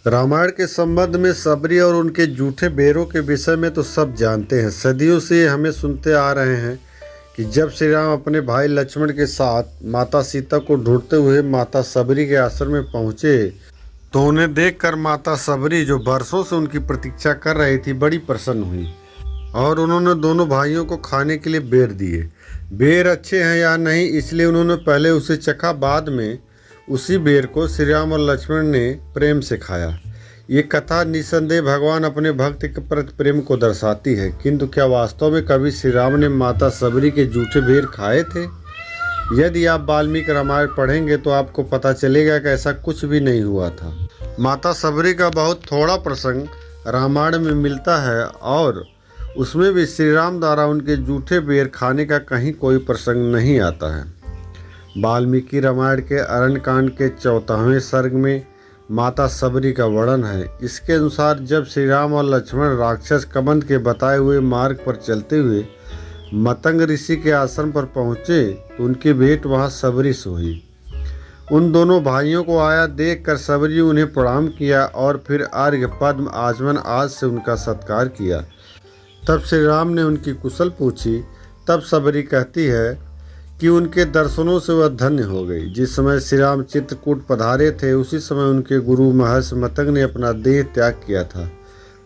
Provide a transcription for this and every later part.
रामायण के संबंध में सबरी और उनके झूठे बेरों के विषय में तो सब जानते हैं। सदियों से हमें सुनते आ रहे हैं कि जब श्री राम अपने भाई लक्ष्मण के साथ माता सीता को ढूंढते हुए माता सबरी के आश्रम में पहुंचे तो उन्हें देखकर माता सबरी, जो बरसों से उनकी प्रतीक्षा कर रही थी, बड़ी प्रसन्न हुई और उन्होंने दोनों भाइयों को खाने के लिए बेर दिए। बेर अच्छे हैं या नहीं इसलिए उन्होंने पहले उसे चखा, बाद में उसी बेर को श्री राम और लक्ष्मण ने प्रेम से खाया। ये कथा निसंदेह भगवान अपने भक्त के प्रति प्रेम को दर्शाती है, किंतु क्या वास्तव में कभी श्री राम ने माता सबरी के झूठे बेर खाए थे? यदि आप वाल्मीकि रामायण पढ़ेंगे तो आपको पता चलेगा कि ऐसा कुछ भी नहीं हुआ था। माता सबरी का बहुत थोड़ा प्रसंग रामायण में मिलता है और उसमें भी श्री राम द्वारा उनके झूठे बेर खाने का कहीं कोई प्रसंग नहीं आता है। वाल्मीकि रामायण के अरण्यकांड के 14वें सर्ग में माता सबरी का वर्णन है। इसके अनुसार जब श्री राम और लक्ष्मण राक्षस कबंध के बताए हुए मार्ग पर चलते हुए मतंग ऋषि के आश्रम पर पहुँचे तो उनकी भेंट वहाँ सबरी से हुई। उन दोनों भाइयों को आया देखकर सबरी उन्हें प्रणाम किया और फिर अर्घ्य पद्म आचमन आज से उनका सत्कार किया। तब श्री राम ने उनकी कुशल पूछी। तब सबरी कहती है कि उनके दर्शनों से वह धन्य हो गई। जिस समय श्री राम चित्रकूट पधारे थे उसी समय उनके गुरु महर्षि मतंग ने अपना देह त्याग किया था।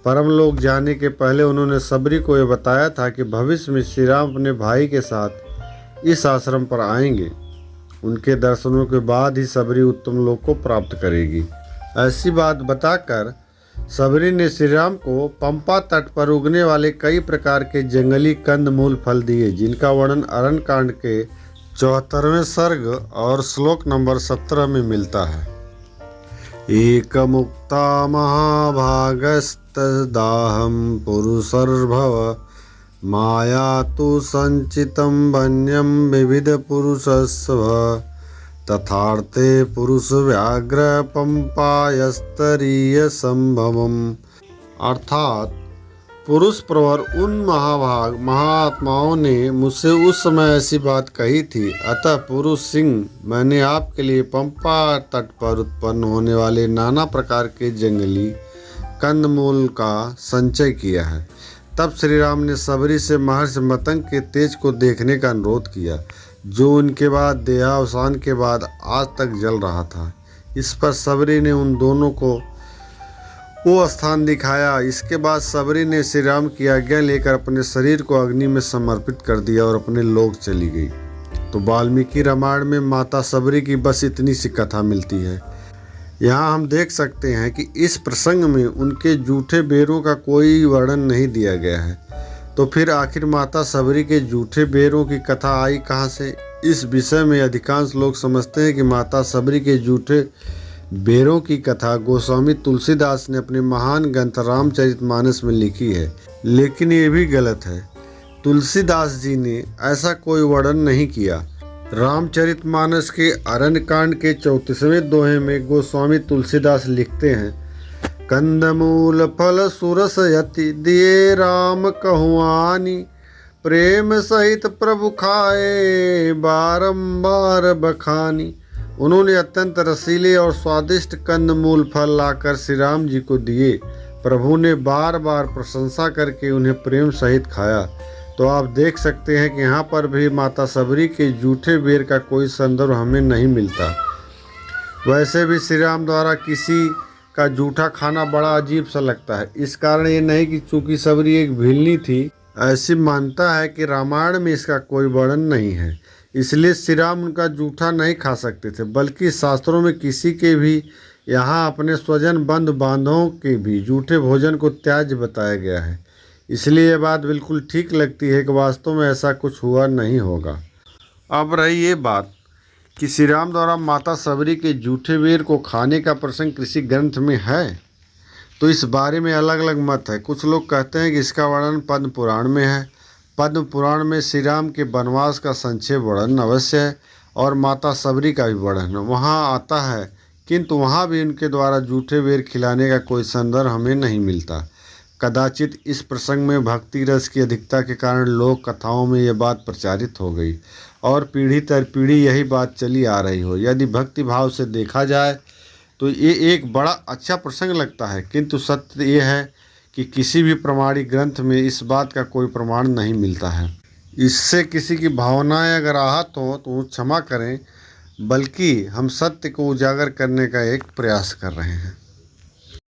परमलोक जाने के पहले उन्होंने सबरी को यह बताया था कि भविष्य में श्री राम अपने भाई के साथ इस आश्रम पर आएंगे। उनके दर्शनों के बाद ही सबरी उत्तम लोक को प्राप्त करेगी। ऐसी बात बताकर सबरी ने श्री राम को पंपा तट पर उगने वाले कई प्रकार के जंगली कंद मूल फल दिए, जिनका वर्णन अरण्यकांड के 74वें सर्ग और श्लोक नंबर 17 में मिलता है। एक मुक्ता महाभागस्तदाहं पुरुषर्भव माया तु संचितं वन्यं विविध पुरुषस्व तथार्थे पुरुष व्याघ्र पंपायस्तरीय संभवम। अर्थात पुरुष प्रवर उन महात्माओं ने मुझसे उस समय ऐसी बात कही थी, अतः पुरुष सिंह मैंने आपके लिए पंपा तट पर उत्पन्न होने वाले नाना प्रकार के जंगली कंदमूल का संचय किया है। तब श्री राम ने सबरी से महर्षि मतंग के तेज को देखने का अनुरोध किया, जो उनके बाद देहावसान के बाद आज तक जल रहा था। इस पर सबरी ने उन दोनों को वो स्थान दिखाया। इसके बाद सबरी ने श्री राम की आज्ञा लेकर अपने शरीर को अग्नि में समर्पित कर दिया और अपने लोक चली गई। तो वाल्मीकि रामायण में माता सबरी की बस इतनी सी कथा मिलती है। यहाँ हम देख सकते हैं कि इस प्रसंग में उनके झूठे बेरों का कोई वर्णन नहीं दिया गया है। तो फिर आखिर माता सबरी के झूठे बेरों की कथा आई कहाँ से? इस विषय में अधिकांश लोग समझते हैं कि माता सबरी के झूठे बेरों की कथा गोस्वामी तुलसीदास ने अपने महान ग्रंथ रामचरितमानस में लिखी है, लेकिन ये भी गलत है। तुलसीदास जी ने ऐसा कोई वर्णन नहीं किया। रामचरितमानस के अरण्यकांड के 34वें दोहे में गोस्वामी तुलसीदास लिखते हैं, कंदमूल फल सुरस यति दिए राम कहुआनी प्रेम सहित प्रभु खाए बारंबार बखानी। उन्होंने अत्यंत रसीले और स्वादिष्ट कंदमूल फल लाकर श्री राम जी को दिए। प्रभु ने बार बार प्रशंसा करके उन्हें प्रेम सहित खाया। तो आप देख सकते हैं कि यहाँ पर भी माता सबरी के झूठे बेर का कोई संदर्भ हमें नहीं मिलता। वैसे भी श्री राम द्वारा किसी का जूठा खाना बड़ा अजीब सा लगता है। इस कारण ये नहीं कि चूंकि सबरी एक भिलनी थी, ऐसी मानता है कि रामायण में इसका कोई वर्णन नहीं है, इसलिए श्री राम उनका जूठा नहीं खा सकते थे। बल्कि शास्त्रों में किसी के भी यहाँ अपने स्वजन बंधु बांधवों के भी जूठे भोजन को त्याज्य बताया गया है। इसलिए यह बात बिल्कुल ठीक लगती है कि वास्तव में ऐसा कुछ हुआ नहीं होगा। अब रही ये बात कि श्री राम द्वारा माता सबरी के झूठे बेर को खाने का प्रसंग किसी ग्रंथ में है, तो इस बारे में अलग अलग मत है। कुछ लोग कहते हैं कि इसका वर्णन पद्म पुराण में है। पद्म पुराण में श्री राम के वनवास का संक्षेप वर्णन अवश्य है और माता सबरी का भी वर्णन वहाँ आता है, किंतु वहाँ भी उनके द्वारा झूठे बेर खिलाने का कोई संदर्भ हमें नहीं मिलता। कदाचित इस प्रसंग में भक्ति रस की अधिकता के कारण लोक कथाओं में यह बात प्रचारित हो गई और पीढ़ी दर पीढ़ी यही बात चली आ रही हो। यदि भक्ति भाव से देखा जाए तो ये एक बड़ा अच्छा प्रसंग लगता है, किंतु सत्य ये है कि किसी भी प्रमाणिक ग्रंथ में इस बात का कोई प्रमाण नहीं मिलता है। इससे किसी की भावनाएं अगर आहत हो तो वो क्षमा करें, बल्कि हम सत्य को उजागर करने का एक प्रयास कर रहे हैं।